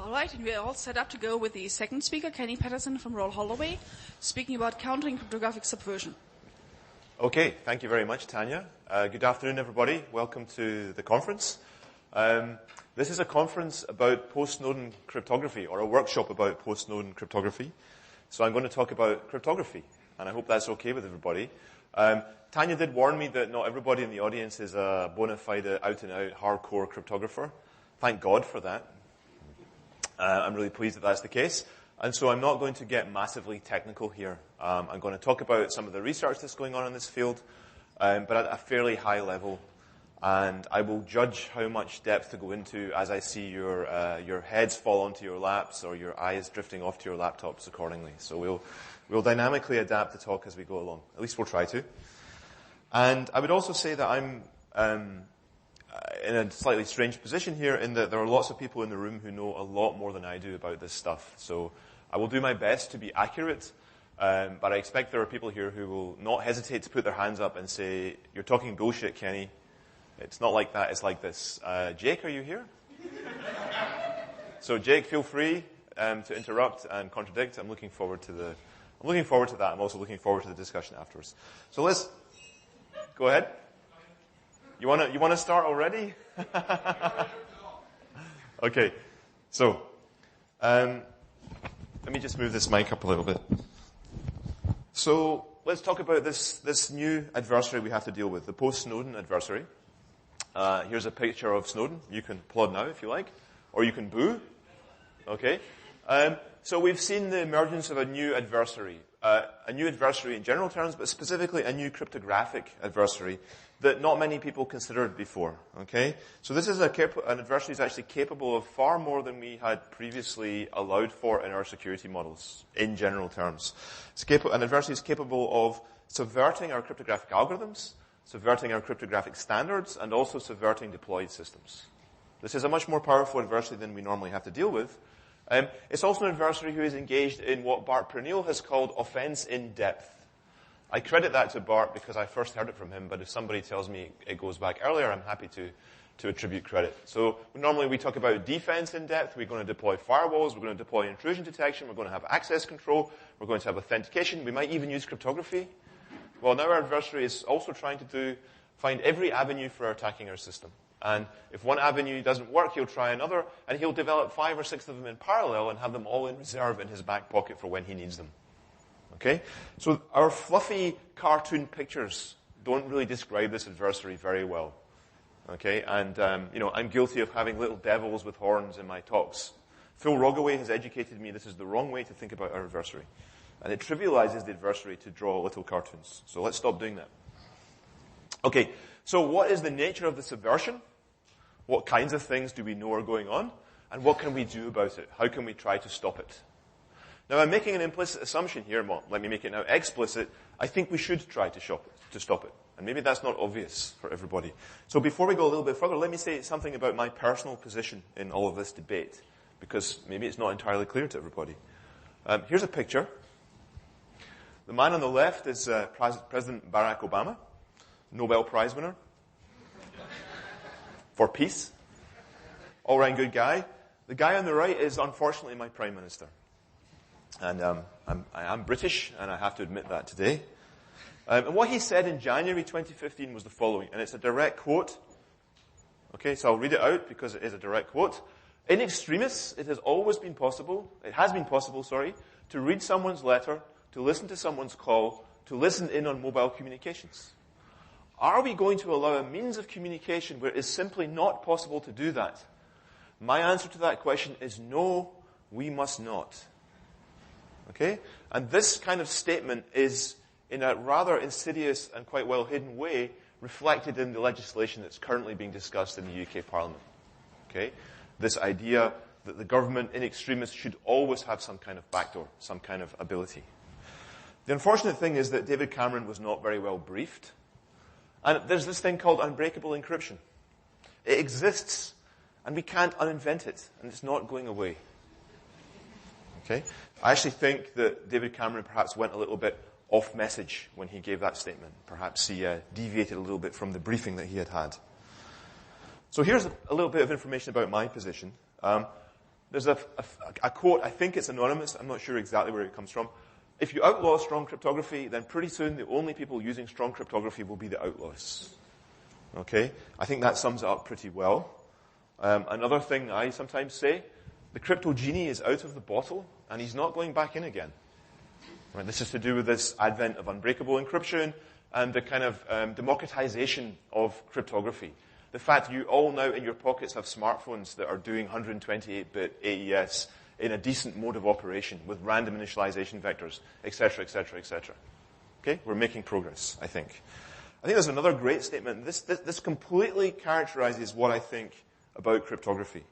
All right, and we are all set up to go with the second speaker, Kenny Paterson from Roll Holloway, speaking about countering cryptographic subversion. Okay, thank you very much, Tanya. Good afternoon, everybody. Welcome to the conference. This is a conference about post-Snowden cryptography, or a workshop about post-Snowden cryptography. So I'm going to talk about cryptography, and I hope that's okay with everybody. Tanya did warn me that not everybody in the audience is a bona fide, out-and-out, hardcore cryptographer. Thank God for that. I'm really pleased that that's the case. And so I'm not going to get massively technical here. I'm going to talk about some of the research that's going on in this field, but at a fairly high level. And I will judge how much depth to go into as I see your heads fall onto your laps or your eyes drifting off to your laptops accordingly. So we'll dynamically adapt the talk as we go along. At least we'll try to. And I would also say that I'm in a slightly strange position here in that there are lots of people in the room who know a lot more than I do about this stuff. So I will do my best to be accurate, but I expect there are people here who will not hesitate to put their hands up and say, "You're talking bullshit, Kenny. It's not like that, it's like this." Jake, are you here? So Jake, feel free to interrupt and contradict. I'm looking forward to that. I'm also looking forward to the discussion afterwards. So let's go ahead. You wanna start already? Okay. So let me just move this mic up a little bit. So let's talk about this new adversary we have to deal with, the post-Snowden adversary. Here's a picture of Snowden. You can applaud now if you like, or you can boo. Okay. So we've seen the emergence of a new adversary in general terms, but specifically a new cryptographic adversary that not many people considered before. Okay. So this is an adversary that's actually capable of far more than we had previously allowed for in our security models in general terms. An adversary is capable of subverting our cryptographic algorithms, subverting our cryptographic standards, and also subverting deployed systems. This is a much more powerful adversary than we normally have to deal with. It's also an adversary who is engaged in what Bart Pernille has called offense in depth. I credit that to Bart because I first heard it from him, but if somebody tells me it goes back earlier, I'm happy to attribute credit. So normally we talk about defense in depth. We're going to deploy firewalls. We're going to deploy intrusion detection. We're going to have access control. We're going to have authentication. We might even use cryptography. Well, now our adversary is also trying to find every avenue for attacking our system. And if one avenue doesn't work, he'll try another, and he'll develop 5 or 6 of them in parallel and have them all in reserve in his back pocket for when he needs them. Okay? So our fluffy cartoon pictures don't really describe this adversary very well. Okay? And, I'm guilty of having little devils with horns in my talks. Phil Rogaway has educated me this is the wrong way to think about our adversary. And it trivializes the adversary to draw little cartoons. So let's stop doing that. Okay, so what is the nature of the subversion? What kinds of things do we know are going on? And what can we do about it? How can we try to stop it? Now, I'm making an implicit assumption here. Well, let me make it now explicit. I think we should try to stop it. And maybe that's not obvious for everybody. So before we go a little bit further, let me say something about my personal position in all of this debate, because maybe it's not entirely clear to everybody. Here's a picture. The man on the left is President Barack Obama, Nobel Prize winner for peace. All-round good guy. The guy on the right is, unfortunately, my Prime Minister. And I am British, and I have to admit that today. And what he said in January 2015 was the following, and it's a direct quote. Okay, so I'll read it out because it is a direct quote. "In extremis, it has been possible, to read someone's letter, to listen to someone's call, to listen in on mobile communications. Are we going to allow a means of communication where it is simply not possible to do that? My answer to that question is no, we must not." Okay? And this kind of statement is, in a rather insidious and quite well hidden way, reflected in the legislation that's currently being discussed in the UK Parliament. Okay? This idea that the government in extremis should always have some kind of backdoor, some kind of ability. The unfortunate thing is that David Cameron was not very well briefed. And there's this thing called unbreakable encryption. It exists, and we can't uninvent it, and it's not going away. Okay? I actually think that David Cameron perhaps went a little bit off message when he gave that statement. Perhaps he deviated a little bit from the briefing that he had had. So here's a little bit of information about my position. There's a quote, I think it's anonymous, I'm not sure exactly where it comes from. If you outlaw strong cryptography, then pretty soon the only people using strong cryptography will be the outlaws. Okay? I think that sums it up pretty well. Another thing I sometimes say, the crypto genie is out of the bottle, and he's not going back in again. Right? This is to do with this advent of unbreakable encryption and the kind of democratization of cryptography. The fact you all now in your pockets have smartphones that are doing 128-bit AES in a decent mode of operation with random initialization vectors, etc., etc., etc. Okay? We're making progress, I think. I think there's another great statement. This completely characterizes what I think about cryptography.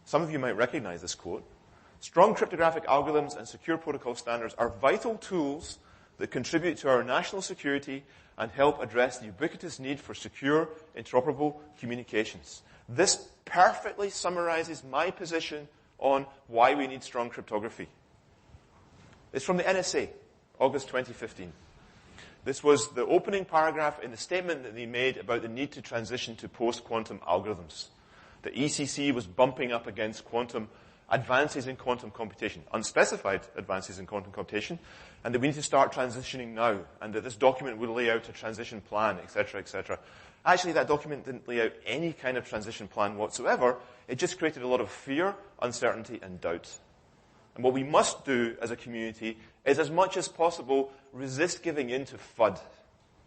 Some of you might recognize this quote. Strong cryptographic algorithms and secure protocol standards are vital tools that contribute to our national security and help address the ubiquitous need for secure, interoperable communications. This perfectly summarizes my position on why we need strong cryptography. It's from the NSA, August 2015. This was the opening paragraph in the statement that they made about the need to transition to post-quantum algorithms. The ECC was bumping up against advances in quantum computation, unspecified advances in quantum computation, and that we need to start transitioning now, and that this document would lay out a transition plan, etc., etc. Actually, that document didn't lay out any kind of transition plan whatsoever. It just created a lot of fear, uncertainty, and doubt. And what we must do as a community is, as much as possible, resist giving in to FUD.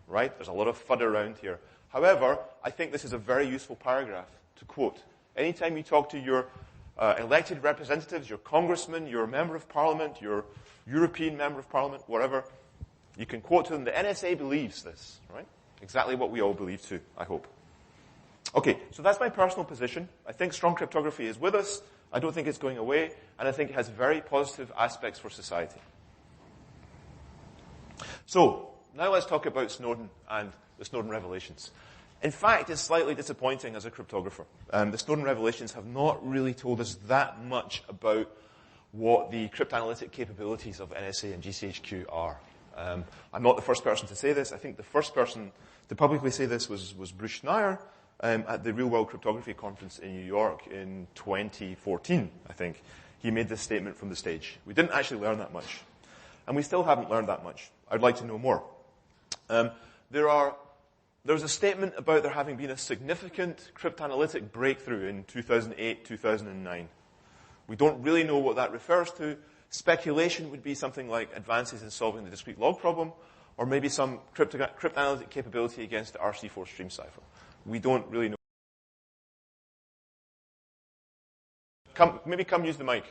Right? There's a lot of FUD around here. However, I think this is a very useful paragraph to quote. Anytime you talk to your elected representatives, your congressman, your member of parliament, your European member of parliament, whatever, you can quote to them, the NSA believes this, right? Exactly what we all believe too, I hope. Okay, so that's my personal position. I think strong cryptography is with us. I don't think it's going away, and I think it has very positive aspects for society. So, now let's talk about Snowden and the Snowden revelations. In fact, it's slightly disappointing as a cryptographer. The Snowden revelations have not really told us that much about what the cryptanalytic capabilities of NSA and GCHQ are. I'm not the first person to say this. I think the first person to publicly say this was Bruce Schneier at the Real World Cryptography Conference in New York in 2014, I think. He made this statement from the stage. We didn't actually learn that much. And we still haven't learned that much. I'd like to know more. There's a statement about there having been a significant cryptanalytic breakthrough in 2008, 2009. We don't really know what that refers to. Speculation would be something like advances in solving the discrete log problem, or maybe some cryptanalytic capability against the RC4 stream cipher. We don't really know. Come use the mic.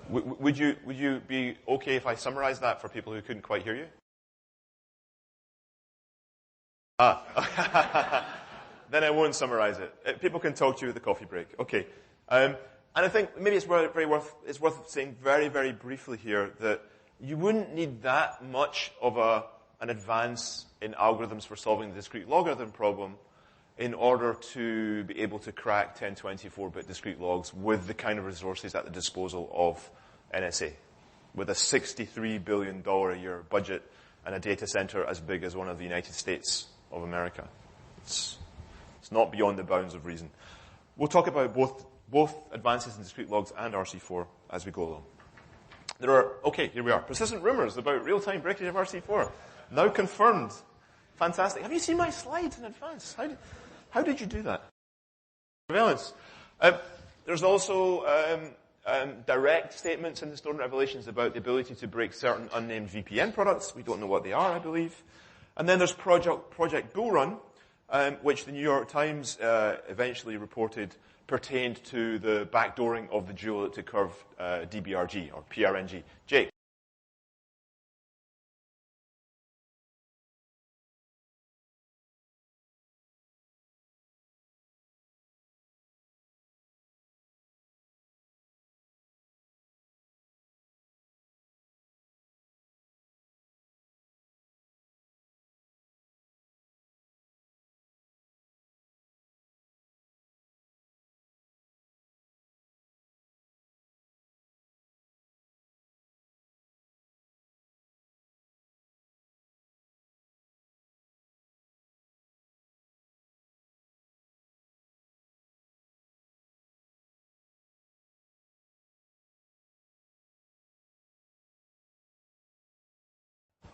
Would you be okay if I summarize that for people who couldn't quite hear you? Then I won't summarize it. People can talk to you at the coffee break. Okay. And I think maybe it's worth saying very, very briefly here that you wouldn't need that much of an advance in algorithms for solving the discrete logarithm problem in order to be able to crack 1024-bit discrete logs with the kind of resources at the disposal of NSA, with a $63 billion a year budget and a data center as big as one of the United States of America. It's not beyond the bounds of reason. We'll talk about both advances in discrete logs and RC4 as we go along. Here we are. Persistent rumors about real-time breakage of RC4. Now confirmed. Fantastic. Have you seen my slides in advance? How did you do that? Surveillance. There's also direct statements in the Snowden revelations about the ability to break certain unnamed VPN products. We don't know what they are, I believe. And then there's Project Bull Run, which the New York Times eventually reported pertained to the backdooring of the dual elliptic curve DBRG, or PRNG. Jake?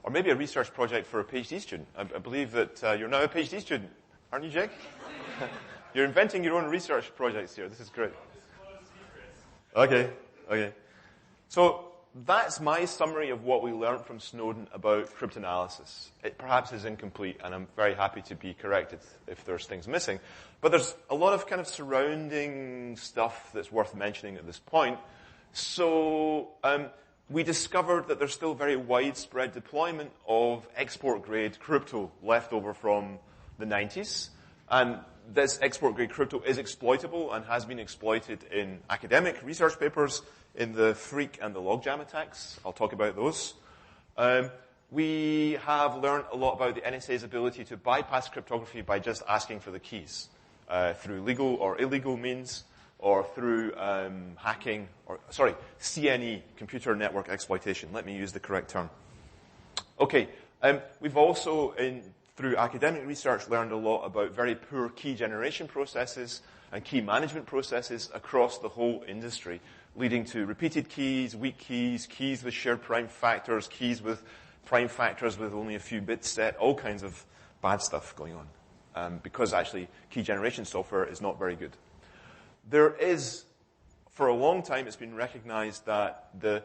Or maybe a research project for a PhD student. I believe that you're now a PhD student, aren't you, Jake? You're inventing your own research projects here. This is great. Okay. So that's my summary of what we learned from Snowden about cryptanalysis. It perhaps is incomplete, and I'm very happy to be corrected if there's things missing. But there's a lot of kind of surrounding stuff that's worth mentioning at this point. So, we discovered that there's still very widespread deployment of export-grade crypto left over from the 90s. And this export-grade crypto is exploitable and has been exploited in academic research papers, in the Freak and the Logjam attacks. I'll talk about those. We have learned a lot about the NSA's ability to bypass cryptography by just asking for the keys through legal or illegal means, or through hacking, CNE, computer network exploitation. Let me use the correct term. Okay, we've also, through academic research, learned a lot about very poor key generation processes and key management processes across the whole industry, leading to repeated keys, weak keys, keys with shared prime factors, keys with prime factors with only a few bits set, all kinds of bad stuff going on, because actually key generation software is not very good. There is, for a long time, it's been recognized that the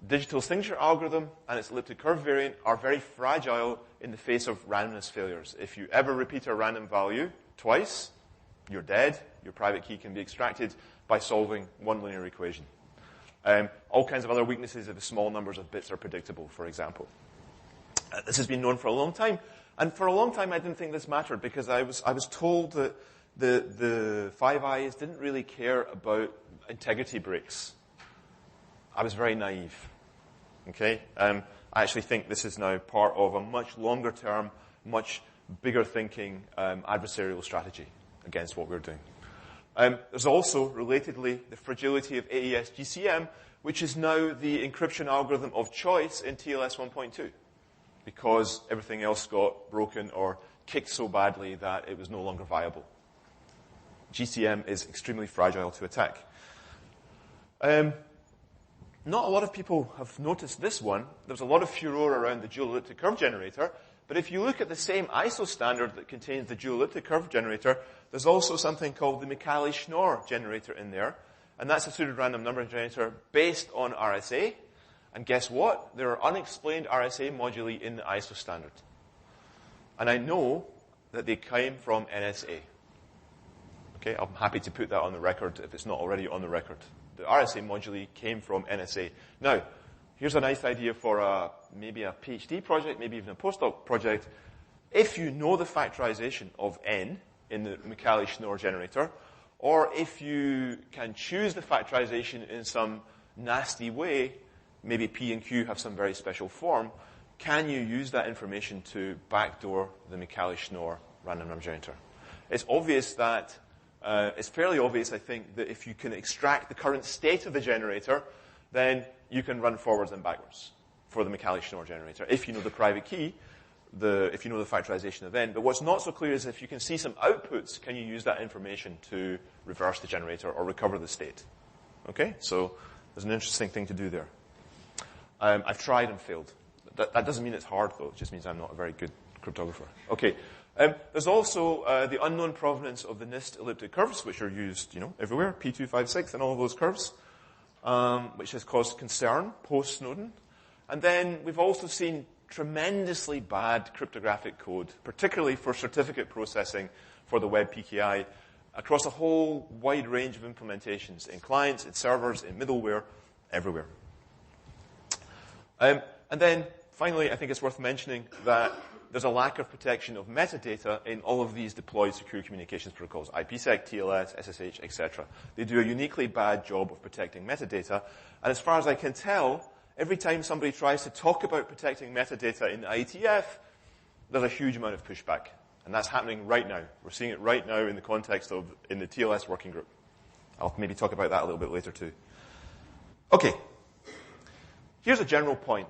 digital signature algorithm and its elliptic curve variant are very fragile in the face of randomness failures. If you ever repeat a random value twice, you're dead. Your private key can be extracted by solving one linear equation. All kinds of other weaknesses if the small numbers of bits are predictable, for example. This has been known for a long time. And for a long time, I didn't think this mattered because I was told that the Five Eyes didn't really care about integrity breaks. I was very naive. Okay? I actually think this is now part of a much longer term, much bigger thinking adversarial strategy against what we're doing. There's also, relatedly, the fragility of AES GCM, which is now the encryption algorithm of choice in TLS 1.2, because everything else got broken or kicked so badly that it was no longer viable. GCM is extremely fragile to attack. Not a lot of people have noticed this one. There's a lot of furor around the dual elliptic curve generator. But if you look at the same ISO standard that contains the dual elliptic curve generator, there's also something called the Micali-Schnorr generator in there. And that's a pseudo-random number generator based on RSA. And guess what? There are unexplained RSA moduli in the ISO standard. And I know that they came from NSA. Okay, I'm happy to put that on the record if it's not already on the record. The RSA moduli came from NSA. Now, here's a nice idea for maybe a PhD project, maybe even a postdoc project. If you know the factorization of n in the Micali-Schnorr generator, or if you can choose the factorization in some nasty way, maybe P and Q have some very special form, can you use that information to backdoor the Micali-Schnorr random number generator? It's obvious that it's fairly obvious, I think, that if you can extract the current state of the generator, then you can run forwards and backwards for the Micali-Schnorr generator. If you know the private key, if you know the factorization of n. But what's not so clear is if you can see some outputs, can you use that information to reverse the generator or recover the state? Okay? So there's an interesting thing to do there. I've tried and failed. That doesn't mean it's hard, though. It just means I'm not a very good cryptographer. Okay. There's also the unknown provenance of the NIST elliptic curves, which are used, everywhere, P256 and all of those curves, which has caused concern post-Snowden. And then we've also seen tremendously bad cryptographic code, particularly for certificate processing for the web PKI, across a whole wide range of implementations in clients, in servers, in middleware, everywhere. And then, finally, I think it's worth mentioning that there's a lack of protection of metadata in all of these deployed secure communications protocols, IPsec, TLS, SSH, etc. They do a uniquely bad job of protecting metadata. And as far as I can tell, every time somebody tries to talk about protecting metadata in the IETF, there's a huge amount of pushback. And that's happening right now. We're seeing it right now in the context of, in the TLS working group. I'll maybe talk about that a little bit later too. Okay. Here's a general point.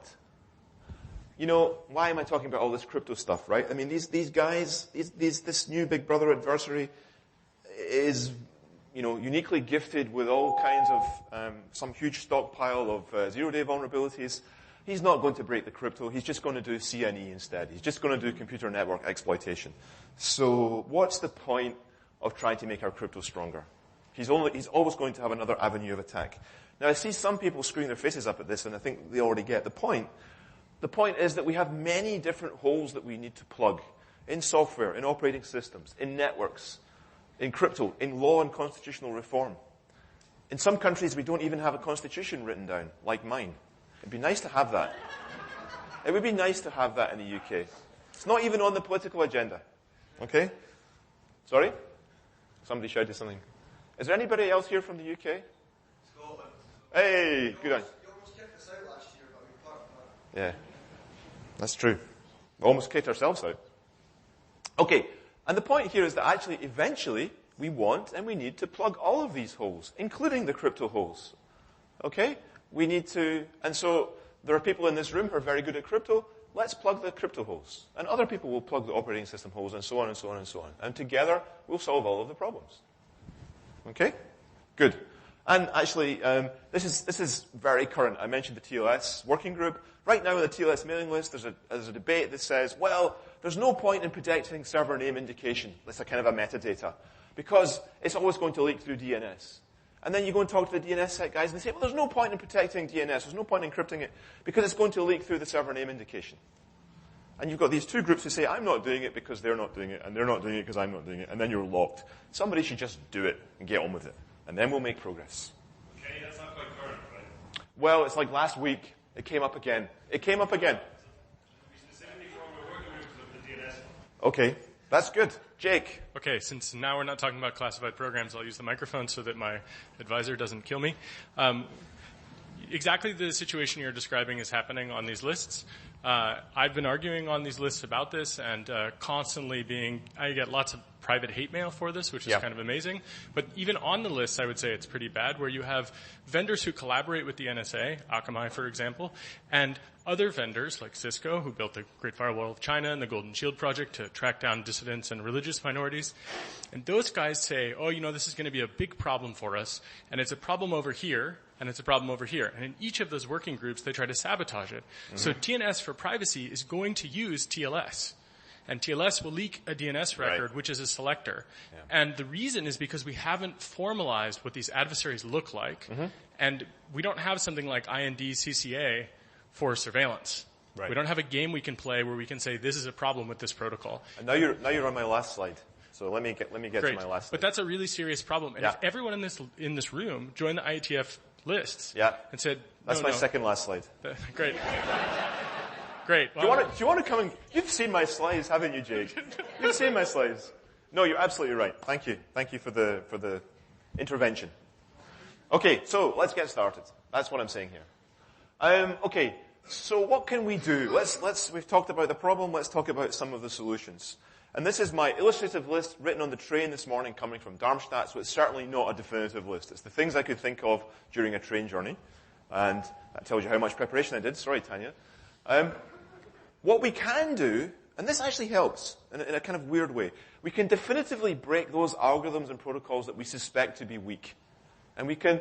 You know, why am I talking about all this crypto stuff, right? I mean, these guys, this new big brother adversary is, you know, uniquely gifted with all kinds of, some huge stockpile of zero-day vulnerabilities. He's not going to break the crypto. He's just going to do CNE instead. He's just going to do computer network exploitation. So what's the point of trying to make our crypto stronger? He's always going to have another avenue of attack. Now, I see some people screwing their faces up at this, and I think they already get the point. The point is that we have many different holes that we need to plug in software, in operating systems, in networks, in crypto, in law and constitutional reform. In some countries, we don't even have a constitution written down, like mine. It'd be nice to have that. It would be nice to have that in the UK. It's not even on the political agenda. Okay? Sorry? Somebody shouted something. Is there anybody else here from the UK? Scotland. Hey, good on. You almost kicked us out last year, but we parked that. Yeah. That's true. We almost kicked ourselves out. Okay. And the point here is that actually, eventually, we want and we need to plug all of these holes, including the crypto holes. Okay? We need to, and so there are people in this room who are very good at crypto. Let's plug the crypto holes. And other people will plug the operating system holes, and so on and so on and so on. And together, we'll solve all of the problems. Okay? Good. And actually, this is very current. I mentioned the TLS working group. Right now in the TLS mailing list, there's a debate that says, well, there's no point in protecting server name indication. That's a kind of a metadata. Because it's always going to leak through DNS. And then you go and talk to the DNSSEC guys, and they say, well, there's no point in protecting DNS. There's no point in encrypting it, because it's going to leak through the server name indication. And you've got these two groups who say, I'm not doing it because they're not doing it, and they're not doing it because I'm not doing it, and then you're locked. Somebody should just do it and get on with it. And then we'll make progress. Okay, that's not quite current, right? Well, it's like last week. It came up again. It came up again. We specifically formed a working group of the DNS. Okay. That's good. Jake. Okay, since now we're not talking about classified programs, I'll use the microphone so that my advisor doesn't kill me. Exactly the situation you're describing is happening on these lists. I've been arguing on these lists about this and constantly I get lots of private hate mail for this, which is kind of amazing. But even on the lists, I would say it's pretty bad, where you have vendors who collaborate with the NSA, Akamai, for example, and other vendors like Cisco, who built the Great Firewall of China and the Golden Shield Project to track down dissidents and religious minorities. And those guys say, oh, you know, this is going to be a big problem for us, and it's a problem over here, and it's a problem over here. And in each of those working groups, they try to sabotage it. Mm-hmm. So DNS for privacy is going to use TLS. And TLS will leak a DNS record, which is a selector. Yeah. And the reason is because we haven't formalized what these adversaries look like. Mm-hmm. And we don't have something like IND-CCA for surveillance. Right. We don't have a game we can play where we can say this is a problem with this protocol. And now you're on my last slide. So let me get to my last slide. But that's a really serious problem. And if everyone in this room joined the IETF lists and said, that's my second last slide. Great. Great. Well, do you want to come and... You've seen my slides, haven't you, Jake? You've seen my slides. No, you're absolutely right. Thank you. Thank you for the intervention. Okay, so let's get started. That's what I'm saying here. Okay, so what can we do? We've talked about the problem. Let's talk about some of the solutions. And this is my illustrative list written on the train this morning coming from Darmstadt, so it's certainly not a definitive list. It's the things I could think of during a train journey. And that tells you how much preparation I did. Sorry, Tanya. What we can do, and this actually helps in a kind of weird way, we can definitively break those algorithms and protocols that we suspect to be weak. And we can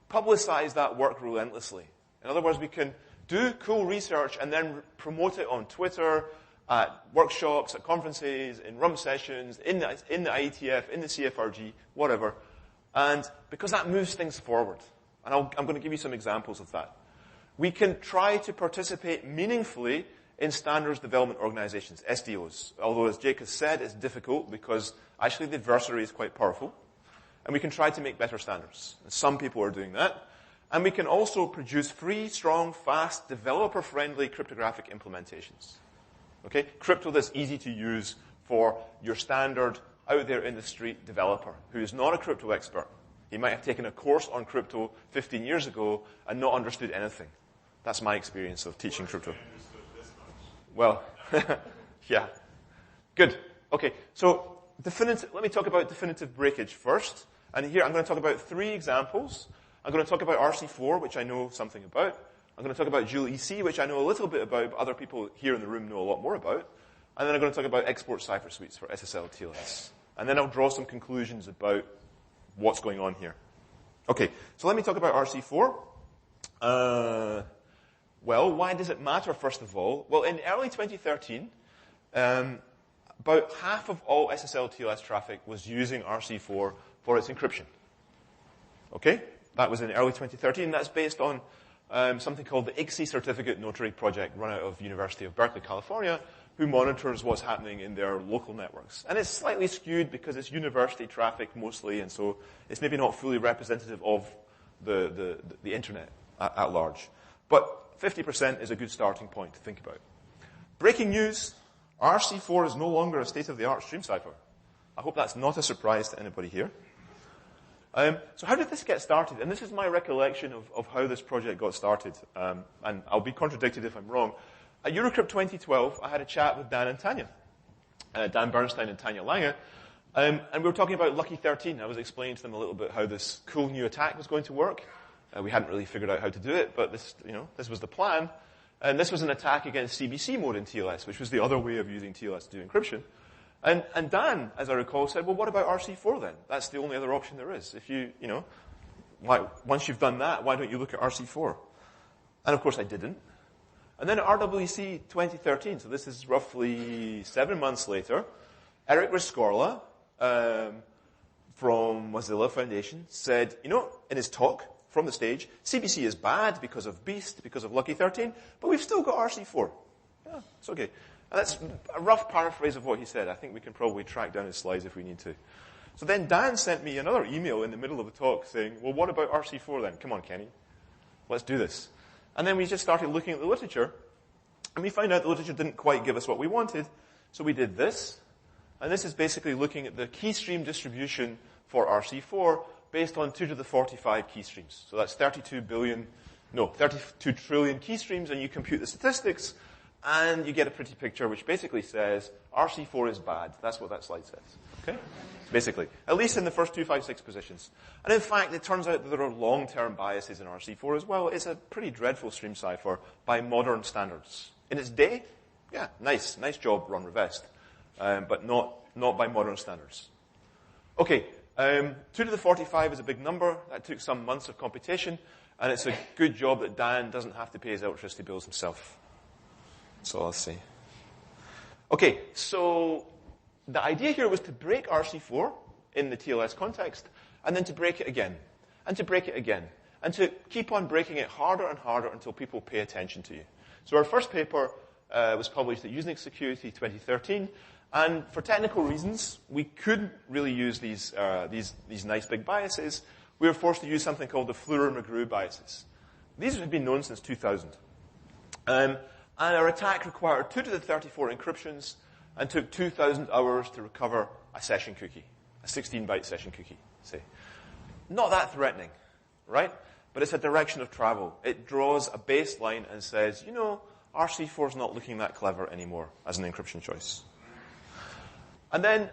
publicize that work relentlessly. In other words, we can do cool research and then promote it on Twitter, at workshops, at conferences, in room sessions, in the IETF, in the CFRG, whatever. And because that moves things forward. And I'm going to give you some examples of that. We can try to participate meaningfully in standards development organizations, SDOs. Although, as Jake has said, it's difficult because actually the adversary is quite powerful. and we can try to make better standards. And some people are doing that. And we can also produce free, strong, fast, developer-friendly cryptographic implementations. Okay? Crypto that's easy to use for your standard out there in the street developer who is not a crypto expert. He might have taken a course on crypto 15 years ago and not understood anything. That's my experience of teaching crypto. Well, yeah. Good. Okay, so let me talk about definitive breakage first. And here I'm going to talk about 3 examples. I'm going to talk about RC4, which I know something about. I'm going to talk about Joule EC, which I know a little bit about, but other people here in the room know a lot more about. And then I'm going to talk about export cipher suites for SSL TLS. And then I'll draw some conclusions about what's going on here. Okay, so let me talk about RC4. Well, why does it matter, first of all? Well, in early 2013, about half of all SSL TLS traffic was using RC4 for its encryption. Okay? That was in early 2013. That's based on something called the ICSI Certificate Notary Project run out of University of Berkeley, California, who monitors what's happening in their local networks. And it's slightly skewed because it's university traffic mostly, and so it's maybe not fully representative of the internet at large. But 50% is a good starting point to think about. Breaking news, RC4 is no longer a state-of-the-art stream cipher. I hope that's not a surprise to anybody here. So how did this get started? And this is my recollection of how this project got started. And I'll be contradicted if I'm wrong. At Eurocrypt 2012, I had a chat with Dan and Tanya. Dan Bernstein and Tanya Lange. And we were talking about Lucky 13. I was explaining to them a little bit how this cool new attack was going to work. We hadn't really figured out how to do it, but this was the plan. And this was an attack against CBC mode in TLS, which was the other way of using TLS to do encryption. And Dan, as I recall, said, well, what about RC4 then? That's the only other option there is. If once you've done that, why don't you look at RC4? And of course I didn't. And then at RWC 2013, so this is roughly 7 months later, Eric Rescorla from Mozilla Foundation said, in his talk from the stage, CBC is bad because of Beast, because of Lucky 13, but we've still got RC4. Yeah, it's okay. And that's a rough paraphrase of what he said. I think we can probably track down his slides if we need to. So then Dan sent me another email in the middle of the talk saying, well, what about RC4 then? Come on, Kenny. Let's do this. And then we just started looking at the literature, and we found out the literature didn't quite give us what we wanted, so we did this. And this is basically looking at the keystream distribution for RC4 based on 2 to the 45 keystreams. So that's 32 trillion keystreams, and you compute the statistics, and you get a pretty picture which basically says RC4 is bad. That's what that slide says. Okay? Basically. At least in the first 256 positions. And in fact, it turns out that there are long-term biases in RC4 as well. It's a pretty dreadful stream cipher by modern standards. In its day, yeah, nice job, Ron Revest. But not by modern standards. Okay, 2 to the 45 is a big number. That took some months of computation, and it's a good job that Dan doesn't have to pay his electricity bills himself. So let's see. Okay, so the idea here was to break RC4 in the TLS context, and then to break it again, and to break it again, and to keep on breaking it harder and harder until people pay attention to you. So our first paper was published at Usenix Security 2013, and for technical reasons, we couldn't really use these nice big biases. We were forced to use something called the Flurer-McGrew biases. These have been known since 2000. And our attack required 2 to the 34 encryptions and took 2,000 hours to recover a session cookie, a 16-byte session cookie, say. Not that threatening, right? But it's a direction of travel. It draws a baseline and says, RC4 is not looking that clever anymore as an encryption choice. And then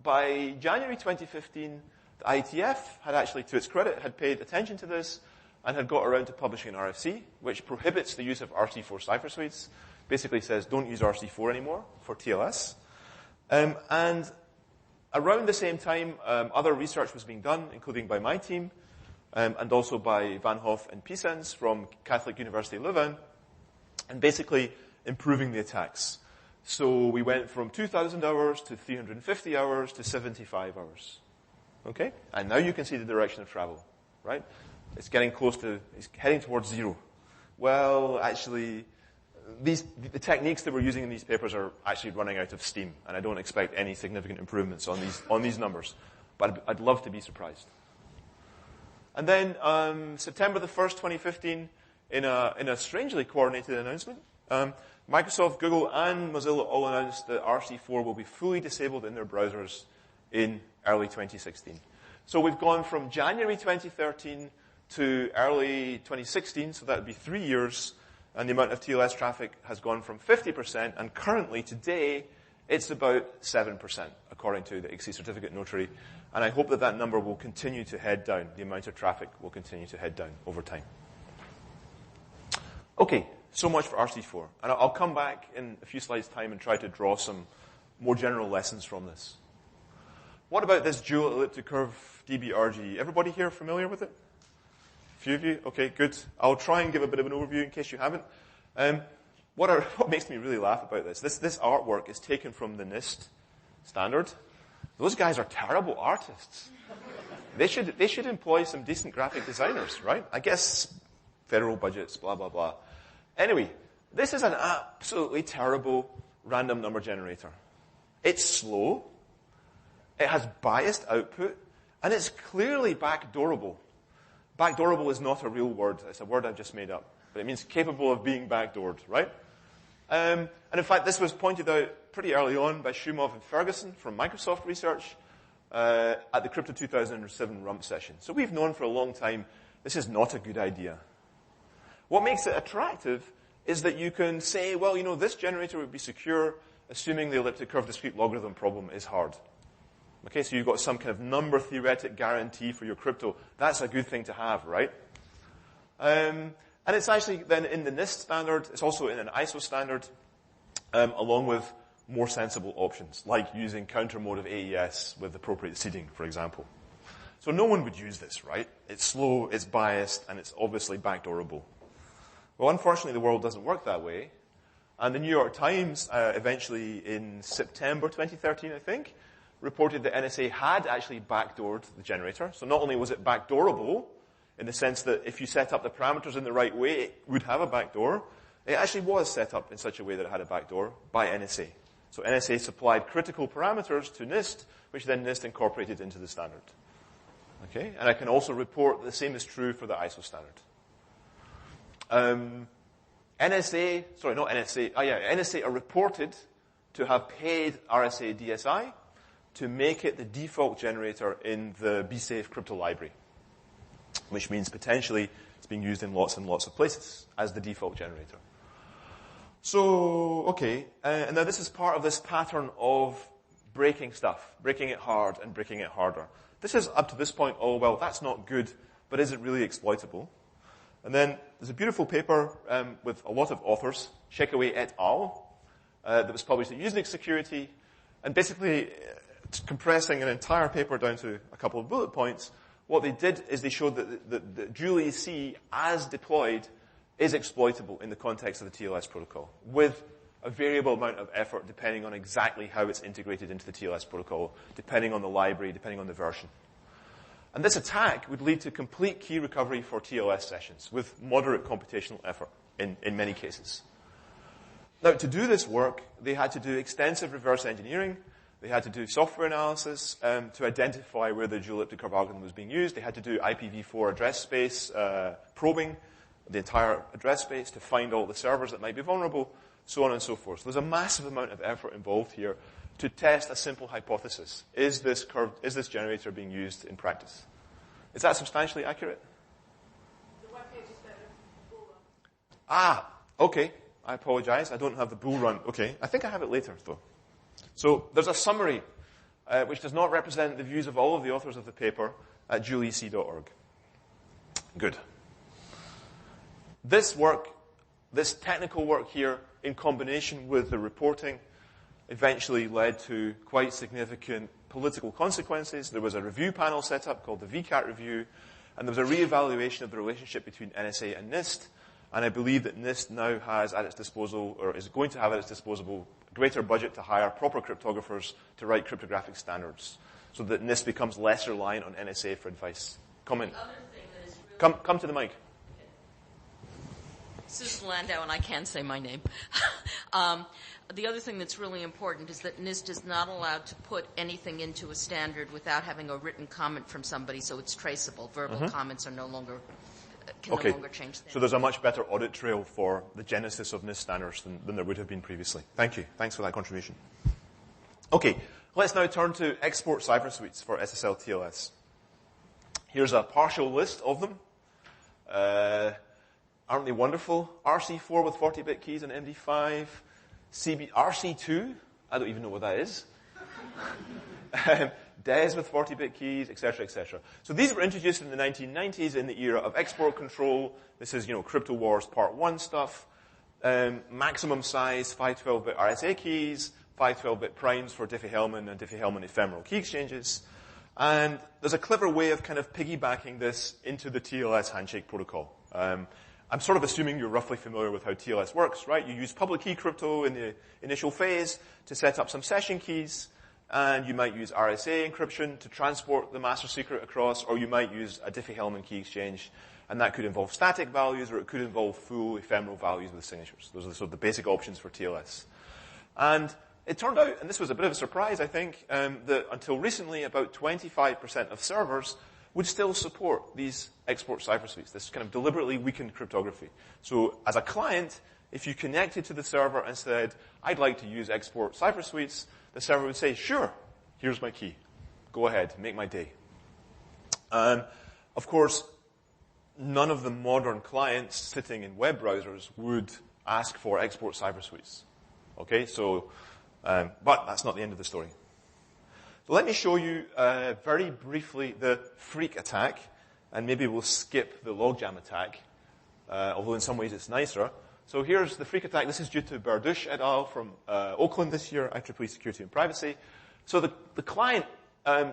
by January 2015, the IETF had actually, to its credit, had paid attention to this and had got around to publishing an RFC, which prohibits the use of RC4 cipher suites. Basically says, don't use RC4 anymore for TLS. And around the same time, other research was being done, including by my team, and also by Van Hoff and Pisens from Catholic University Leuven, and basically improving the attacks. So we went from 2,000 hours to 350 hours to 75 hours. Okay? And now you can see the direction of travel, right? It's heading towards 0. Well, actually, the techniques that we're using in these papers are actually running out of steam, and I don't expect any significant improvements on these numbers. but I'd love to be surprised. And then September the 1st, 2015, in a strangely coordinated announcement, Microsoft, Google, and Mozilla all announced that RC4 will be fully disabled in their browsers in early 2016. So we've gone from January 2013 to early 2016, so that would be 3 years, and the amount of TLS traffic has gone from 50%, and currently, today, it's about 7%, according to the ICSI certificate notary. And I hope that that number will continue to head down. The amount of traffic will continue to head down over time. Okay, so much for RC4. And I'll come back in a few slides' time and try to draw some more general lessons from this. What about this dual elliptic curve DBRG? Everybody here familiar with it? A few of you? Okay, good. I'll try and give a bit of an overview in case you haven't. What makes me really laugh about this artwork is taken from the NIST standard. Those guys are terrible artists. They should employ some decent graphic designers, right? I guess federal budgets, blah, blah, blah. Anyway, this is an absolutely terrible random number generator. It's slow. It has biased output. And it's clearly backdoorable. Backdoorable is not a real word. It's a word I've just made up. But it means capable of being backdoored, right? And in fact, this was pointed out pretty early on by Shumov and Ferguson from Microsoft Research at the Crypto 2007 rump session. So we've known for a long time this is not a good idea. What makes it attractive is that you can say, well, this generator would be secure, assuming the elliptic curve discrete logarithm problem is hard. Okay, so you've got some kind of number theoretic guarantee for your crypto. That's a good thing to have, right? And it's actually then in the NIST standard, it's also in an ISO standard, along with more sensible options, like using counter mode of AES with appropriate seeding, for example. So no one would use this, right? It's slow, it's biased, and it's obviously backdoorable. Well, unfortunately, the world doesn't work that way. And the New York Times, eventually in September 2013, I think, reported that NSA had actually backdoored the generator. So not only was it backdoorable, in the sense that if you set up the parameters in the right way, it would have a backdoor. It actually was set up in such a way that it had a backdoor by NSA. So NSA supplied critical parameters to NIST, which then NIST incorporated into the standard. Okay? And I can also report that the same is true for the ISO standard. NSA are reported to have paid RSA DSI to make it the default generator in the BSafe crypto library, which means potentially it's being used in lots and lots of places as the default generator. So, okay, and now this is part of this pattern of breaking stuff, breaking it hard and breaking it harder. This is up to this point, oh, well, that's not good, but is it really exploitable? And then there's a beautiful paper with a lot of authors, Shekaway et al., that was published at Usenix Security, and basically compressing an entire paper down to a couple of bullet points. What they did is they showed that Julie C, as deployed, is exploitable in the context of the TLS protocol, with a variable amount of effort depending on exactly how it's integrated into the TLS protocol, depending on the library, depending on the version. And this attack would lead to complete key recovery for TLS sessions with moderate computational effort in many cases. Now, to do this work, they had to do extensive reverse engineering. They had to do software analysis to identify where the dual elliptic curve algorithm was being used. They had to do IPv4 address space probing, the entire address space, to find all the servers that might be vulnerable, so on and so forth. So there's a massive amount of effort involved here to test a simple hypothesis. Is this generator being used in practice? Is that substantially accurate? The webpage is better. Bull run. Ah, okay. I apologize. I don't have the bull run. Okay. I think I have it later, though. So there's a summary, which does not represent the views of all of the authors of the paper at juliec.org. Good. This work, this technical work here, in combination with the reporting, eventually led to quite significant political consequences. There was a review panel set up called the VCAT review, and there was a reevaluation of the relationship between NSA and NIST. And I believe that NIST now has at its disposal, or is going to have at its disposal, a greater budget to hire proper cryptographers to write cryptographic standards, so that NIST becomes less reliant on NSA for advice. Comment. The other thing that is really Come to the mic. Susan Landau, and I can say my name. The other thing that's really important is that NIST is not allowed to put anything into a standard without having a written comment from somebody, so it's traceable. Verbal comments are no longer change things. So there's a much better audit trail for the genesis of NIST standards than there would have been previously. Thank you. Thanks for that contribution. Okay, let's now turn to export cipher suites for SSL TLS. Here's a partial list of them. Aren't they wonderful? RC4 with 40-bit keys and MD5. RC2, I don't even know what that is. DES with 40-bit keys, etc., etc. So these were introduced in the 1990s in the era of export control. This is, Crypto Wars Part 1 stuff. Maximum size, 512-bit RSA keys, 512-bit primes for Diffie-Hellman and Diffie-Hellman ephemeral key exchanges. And there's a clever way of kind of piggybacking this into the TLS handshake protocol. I'm sort of assuming you're roughly familiar with how TLS works, right? You use public key crypto in the initial phase to set up some session keys, and you might use RSA encryption to transport the master secret across, or you might use a Diffie-Hellman key exchange, and that could involve static values, or it could involve full ephemeral values with signatures. Those are sort of the basic options for TLS. And it turned out, and this was a bit of a surprise, I think, that until recently, about 25% of servers would still support these export cipher suites, this kind of deliberately weakened cryptography. So as a client, if you connected to the server and said, I'd like to use export cipher suites, the server would say, sure, here's my key. Go ahead, make my day. Of course, none of the modern clients sitting in web browsers would ask for export cipher suites. Okay, so, but that's not the end of the story. So let me show you very briefly the freak attack, and maybe we'll skip the logjam attack, although in some ways it's nicer. So here's the freak attack. This is due to Berdouche et al. From Oakland this year, IEEE Security and Privacy. So the client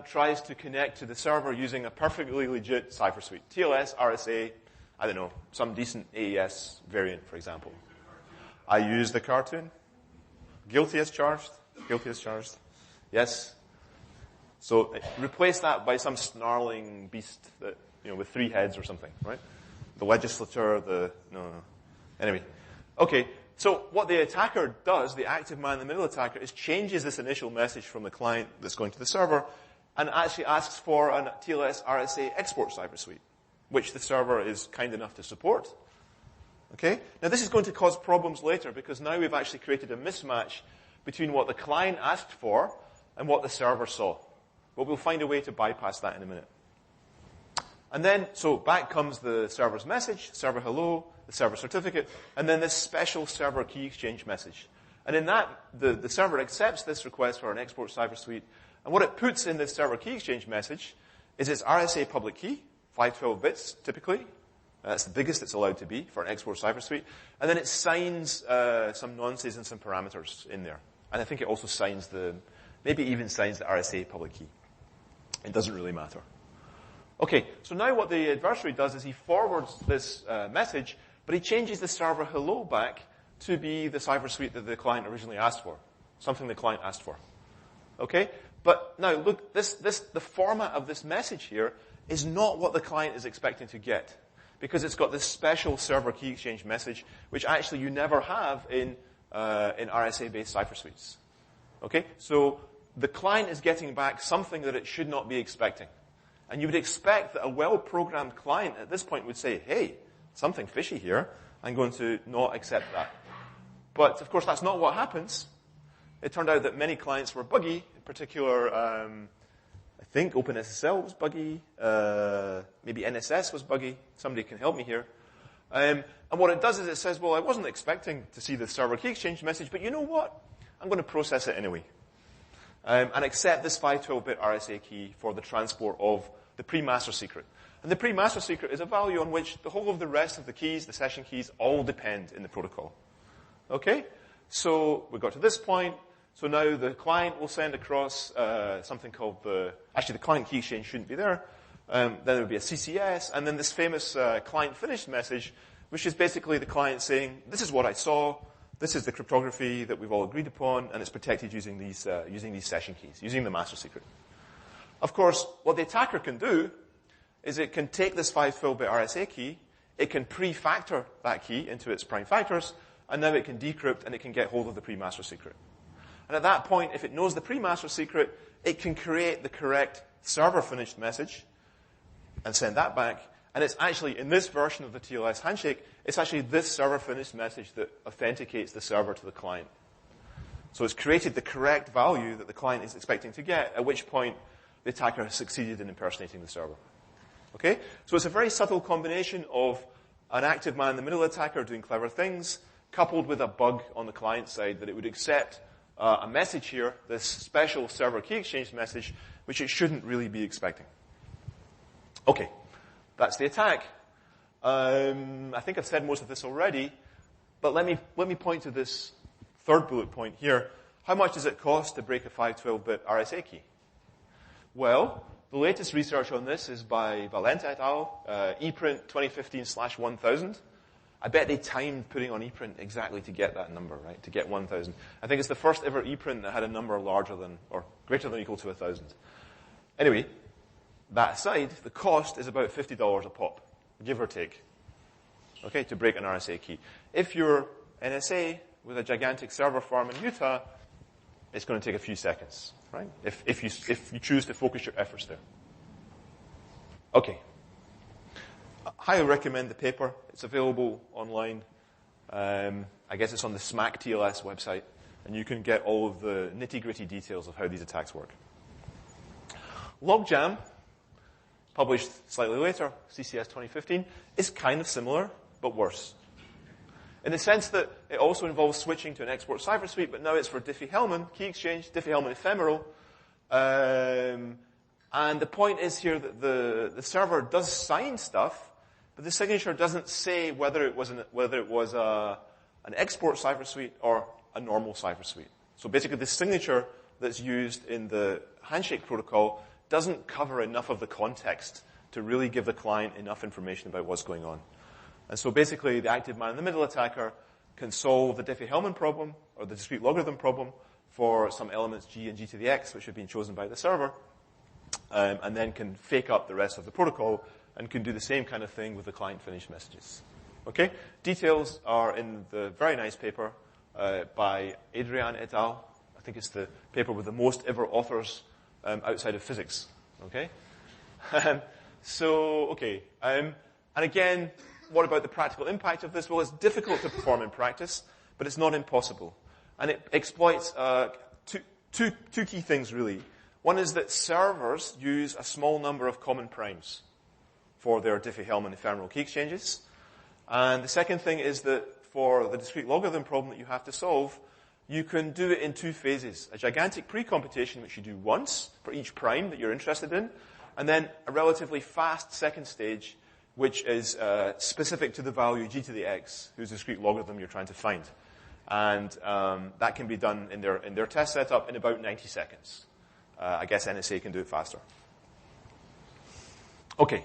tries to connect to the server using a perfectly legit cipher suite. TLS, RSA, I don't know, some decent AES variant, for example. I use the cartoon. Guilty as charged. Guilty as charged. Yes. So replace that by some snarling beast that, with 3 heads or something, right? The legislature, no. Anyway. Okay. So what the attacker does, the active man-in-the-middle attacker, is changes this initial message from the client that's going to the server and actually asks for a TLS RSA export cipher suite, which the server is kind enough to support. Okay? Now this is going to cause problems later because now we've actually created a mismatch between what the client asked for and what the server saw. But we'll find a way to bypass that in a minute. And then, so back comes the server's message, server hello, the server certificate, and then this special server key exchange message. And in that, the server accepts this request for an export cipher suite, and what it puts in this server key exchange message is its RSA public key, 512 bits typically. That's the biggest it's allowed to be for an export cipher suite. And then it signs some nonces and some parameters in there. And I think it also signs maybe even signs the RSA public key. It doesn't really matter. Okay, so now what the adversary does is he forwards this message, but he changes the server hello back to be the cipher suite that the client originally asked for. Something the client asked for. Okay? But now look, the format of this message here is not what the client is expecting to get. Because it's got this special server key exchange message, which actually you never have in RSA-based cipher suites. Okay? So the client is getting back something that it should not be expecting. And you would expect that a well-programmed client at this point would say, hey, something fishy here. I'm going to not accept that. But, of course, that's not what happens. It turned out that many clients were buggy. In particular, I think OpenSSL was buggy. Maybe NSS was buggy. Somebody can help me here. And what it does is it says, well, I wasn't expecting to see the server key exchange message, but you know what? I'm going to process it anyway. And accept this 512-bit RSA key for the transport of the pre-master secret. And the pre-master secret is a value on which the whole of the rest of the keys, the session keys, all depend in the protocol. Okay? So we got to this point. So now the client will send across something called actually the client key exchange shouldn't be there. Then there would be a CCS, and then this famous client finished message, which is basically the client saying, this is what I saw, this is the cryptography that we've all agreed upon, and it's protected using these session keys, using the master secret. Of course, what the attacker can do is it can take this 512-bit RSA key, it can pre-factor that key into its prime factors, and now it can decrypt and it can get hold of the pre-master secret. And at that point, if it knows the pre-master secret, it can create the correct server-finished message and send that back. And it's actually, in this version of the TLS handshake, it's actually this server-finished message that authenticates the server to the client. So it's created the correct value that the client is expecting to get, at which point the attacker has succeeded in impersonating the server. Okay? So it's a very subtle combination of an active man-in-the-middle attacker doing clever things, coupled with a bug on the client side that it would accept a message here, this special server key exchange message, which it shouldn't really be expecting. Okay. That's the attack. I think I've said most of this already, but let me point to this third bullet point here. How much does it cost to break a 512-bit RSA key? Well, the latest research on this is by Valenta et al., ePrint 2015/1000. I bet they timed putting on ePrint exactly to get that number, right? To get 1,000. I think it's the first ever ePrint that had a number larger than, or greater than or equal to 1,000. Anyway, that aside, the cost is about $50 a pop, give or take, okay, to break an RSA key. If you're NSA with a gigantic server farm in Utah, it's going to take a few seconds, right? If you choose to focus your efforts there. Okay. I highly recommend the paper. It's available online. I guess it's on the SMAC TLS website, and you can get all of the nitty-gritty details of how these attacks work. Logjam, published slightly later, CCS 2015, is kind of similar, but worse. In the sense that it also involves switching to an export cipher suite, but now it's for Diffie-Hellman, key exchange, Diffie-Hellman ephemeral. And the point is here that the server does sign stuff, but the signature doesn't say whether it was an export cipher suite or a normal cipher suite. So basically the signature that's used in the handshake protocol doesn't cover enough of the context to really give the client enough information about what's going on. And so basically the active man-in-the-middle attacker can solve the Diffie-Hellman problem, or the discrete logarithm problem, for some elements g and g to the x, which have been chosen by the server, and then can fake up the rest of the protocol and can do the same kind of thing with the client-finished messages. Okay? Details are in the very nice paper by Adrian et al. I think it's the paper with the most ever authors outside of physics. Okay? Okay. And again, what about the practical impact of this? Well, it's difficult to perform in practice, but it's not impossible. And it exploits two key things, really. One is that servers use a small number of common primes for their Diffie-Hellman ephemeral key exchanges. And the second thing is that for the discrete logarithm problem that you have to solve, you can do it in two phases. A gigantic pre-computation, which you do once for each prime that you're interested in, and then a relatively fast second stage, which is specific to the value g to the x, whose discrete logarithm you're trying to find. And that can be done in their test setup in about 90 seconds. I guess NSA can do it faster. Okay.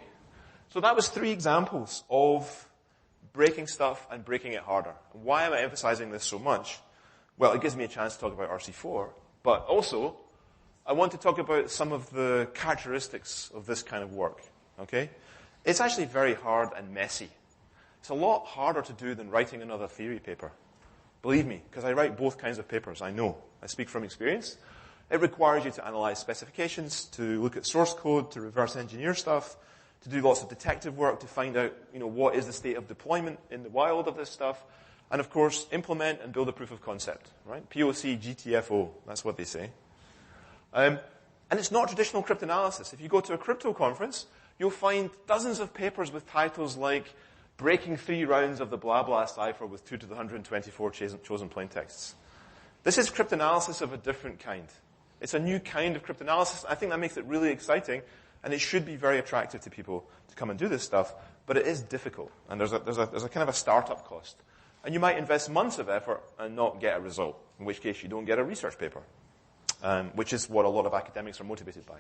So that was 3 examples of breaking stuff and breaking it harder. Why am I emphasizing this so much? Well, it gives me a chance to talk about RC4, but also I want to talk about some of the characteristics of this kind of work. Okay? It's actually very hard and messy. It's a lot harder to do than writing another theory paper. Believe me, because I write both kinds of papers. I know. I speak from experience. It requires you to analyze specifications, to look at source code, to reverse engineer stuff, to do lots of detective work to find out, what is the state of deployment in the wild of this stuff, and of course, implement and build a proof of concept, right? POC, GTFO, that's what they say. And it's not traditional cryptanalysis. If you go to a crypto conference, you'll find dozens of papers with titles like breaking 3 rounds of the blah blah cipher with 2 to the 124 chosen plaintexts. This is cryptanalysis of a different kind. It's a new kind of cryptanalysis. I think that makes it really exciting, and it should be very attractive to people to come and do this stuff, but it is difficult, and there's a kind of a startup cost. And you might invest months of effort and not get a result, in which case you don't get a research paper, which is what a lot of academics are motivated by.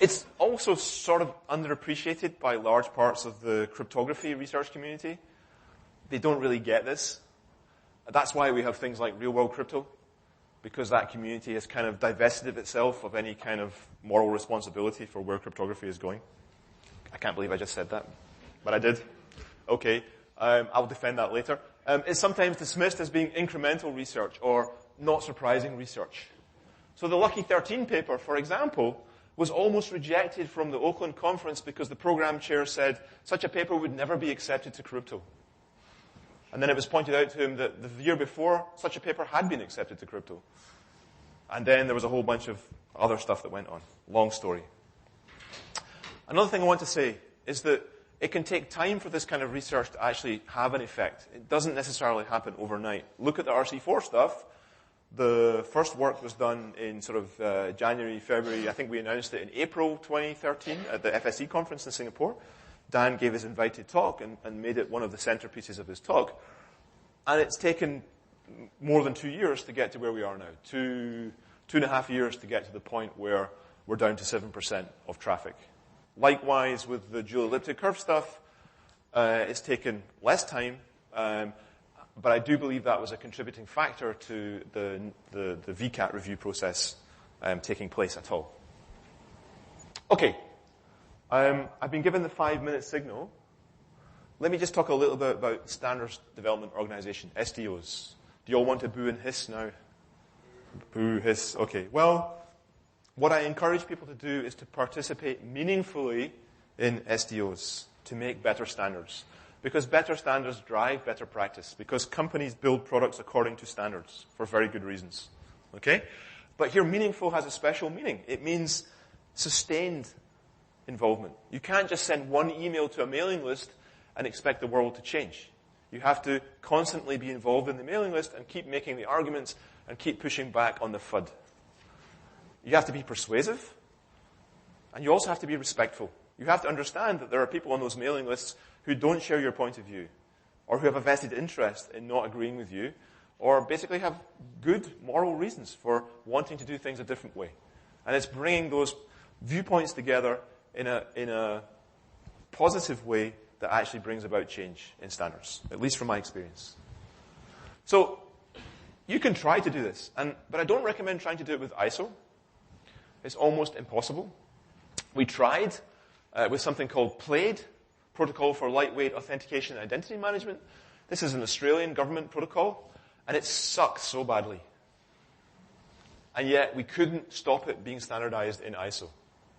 It's also sort of underappreciated by large parts of the cryptography research community. They don't really get this. That's why we have things like real-world crypto, because that community has kind of divested of itself of any kind of moral responsibility for where cryptography is going. I can't believe I just said that, but I did. okay, I'll defend that later, is sometimes dismissed as being incremental research or not surprising research. So the Lucky 13 paper, for example, was almost rejected from the Oakland conference because the program chair said such a paper would never be accepted to crypto. And then it was pointed out to him that the year before, such a paper had been accepted to crypto. And then there was a whole bunch of other stuff that went on. Long story. Another thing I want to say is that it can take time for this kind of research to actually have an effect. It doesn't necessarily happen overnight. Look at the RC4 stuff. The first work was done in sort of January, February. I think we announced it in April 2013 at the FSE conference in Singapore. Dan gave his invited talk and made it one of the centerpieces of his talk. And it's taken more than 2 years to get to where we are now. 2.5 years to get to the point where we're down to 7% of traffic. Likewise, with the dual elliptic curve stuff, it's taken less time, but I do believe that was a contributing factor to the VCAT review process taking place at all. Okay. I've been given the 5-minute signal. Let me just talk a little bit about Standards Development Organization, SDOs. Do you all want to boo and hiss now? Boo, hiss. Okay. Well, what I encourage people to do is to participate meaningfully in SDOs to make better standards. Because better standards drive better practice. Because companies build products according to standards for very good reasons. Okay? But here, meaningful has a special meaning. It means sustained involvement. You can't just send one email to a mailing list and expect the world to change. You have to constantly be involved in the mailing list and keep making the arguments and keep pushing back on the FUD. You have to be persuasive, and you also have to be respectful. You have to understand that there are people on those mailing lists who don't share your point of view, or who have a vested interest in not agreeing with you, or basically have good moral reasons for wanting to do things a different way. And it's bringing those viewpoints together in a positive way that actually brings about change in standards, at least from my experience. So, you can try to do this, but I don't recommend trying to do it with ISO. It's almost impossible. We tried with something called PLAID, Protocol for Lightweight Authentication and Identity Management. This is an Australian government protocol, and it sucks so badly. And yet, we couldn't stop it being standardized in ISO,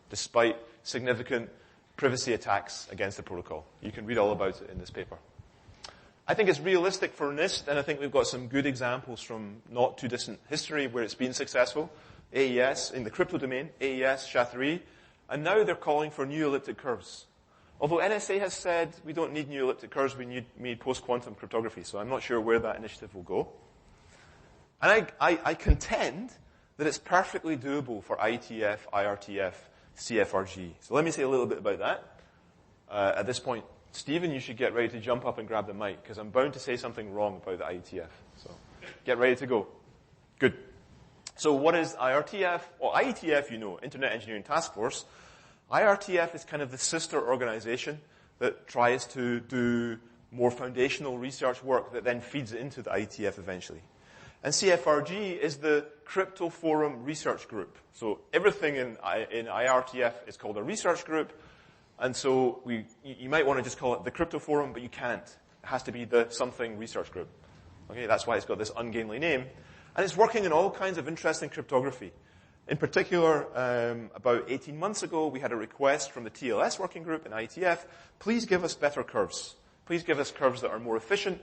despite significant privacy attacks against the protocol. You can read all about it in this paper. I think it's realistic for NIST, and I think we've got some good examples from not too distant history where it's been successful. AES, in the crypto domain, AES, SHA-3, and now they're calling for new elliptic curves. Although NSA has said we don't need new elliptic curves, we need post-quantum cryptography, so I'm not sure where that initiative will go. And I contend that it's perfectly doable for IETF, IRTF, CFRG. So let me say a little bit about that. At this point, Stephen, you should get ready to jump up and grab the mic, because I'm bound to say something wrong about the IETF. So get ready to go. Good. So what is IRTF? Well, IETF, you know, Internet Engineering Task Force. IRTF is kind of the sister organization that tries to do more foundational research work that then feeds into the IETF eventually. And CFRG is the Crypto Forum Research Group. So everything in IRTF is called a research group. And so you might want to just call it the Crypto Forum, but you can't. It has to be the something research group. Okay, that's why it's got this ungainly name. And it's working in all kinds of interesting cryptography. In particular, about 18 months ago, we had a request from the TLS working group in IETF, please give us better curves. Please give us curves that are more efficient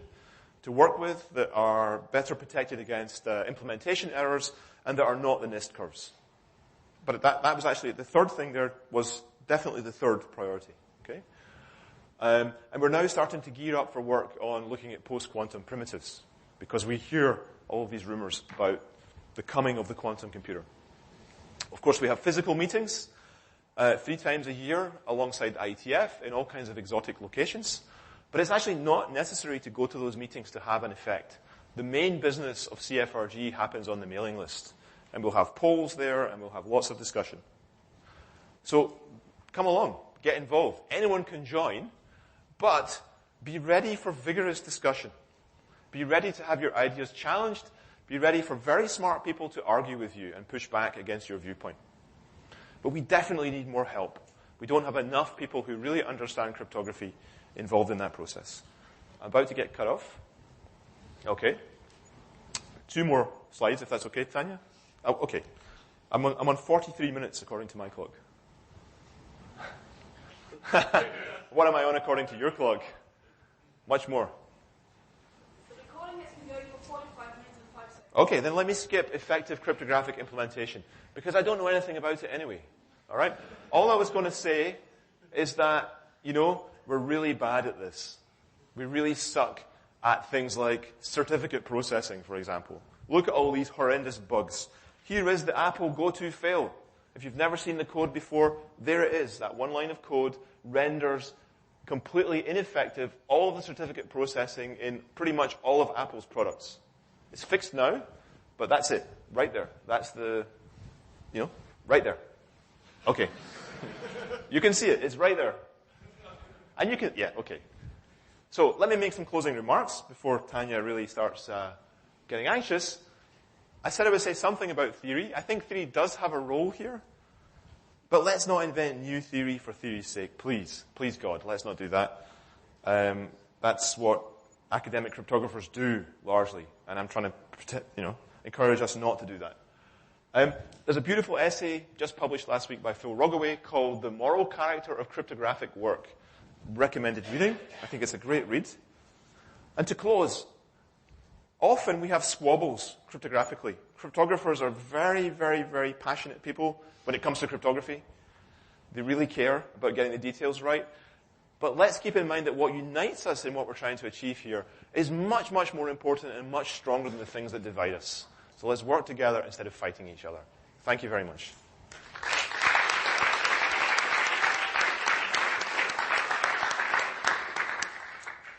to work with, that are better protected against implementation errors, and that are not the NIST curves. But that was actually, the third thing there was definitely the third priority. Okay? And we're now starting to gear up for work on looking at post-quantum primitives, because we hear all of these rumors about the coming of the quantum computer. Of course, we have physical meetings 3 times a year alongside IETF in all kinds of exotic locations. But it's actually not necessary to go to those meetings to have an effect. The main business of CFRG happens on the mailing list. And we'll have polls there, and we'll have lots of discussion. So come along, get involved. Anyone can join, but be ready for vigorous discussion. Be ready to have your ideas challenged. Be ready for very smart people to argue with you and push back against your viewpoint. But we definitely need more help. We don't have enough people who really understand cryptography involved in that process. I'm about to get cut off. Okay. 2 more slides, if that's okay, Tanya? Oh, okay. I'm on 43 minutes, according to my clock. What am I on according to your clock? Much more. The recording has been going for 45 minutes and 5 seconds. Okay, then let me skip effective cryptographic implementation, because I don't know anything about it anyway. All right? All I was going to say is that, we're really bad at this. We really suck at things like certificate processing, for example. Look at all these horrendous bugs. Here is the Apple go-to fail. If you've never seen the code before, there it is. That one line of code renders completely ineffective all of the certificate processing in pretty much all of Apple's products. It's fixed now, but that's it. Right there. That's the, right there. Okay. You can see it. It's right there. And you can, okay. So let me make some closing remarks before Tanya really starts getting anxious. I said I would say something about theory. I think theory does have a role here. But let's not invent new theory for theory's sake. Please. Please, God, let's not do that. That's what academic cryptographers do, largely. And I'm trying to, encourage us not to do that. There's a beautiful essay just published last week by Phil Rogaway called The Moral Character of Cryptographic Work. Recommended reading. I think it's a great read. And to close, often we have squabbles cryptographically. Cryptographers are very, very, very passionate people when it comes to cryptography. They really care about getting the details right. But let's keep in mind that what unites us in what we're trying to achieve here is much, much more important and much stronger than the things that divide us. So let's work together instead of fighting each other. Thank you very much.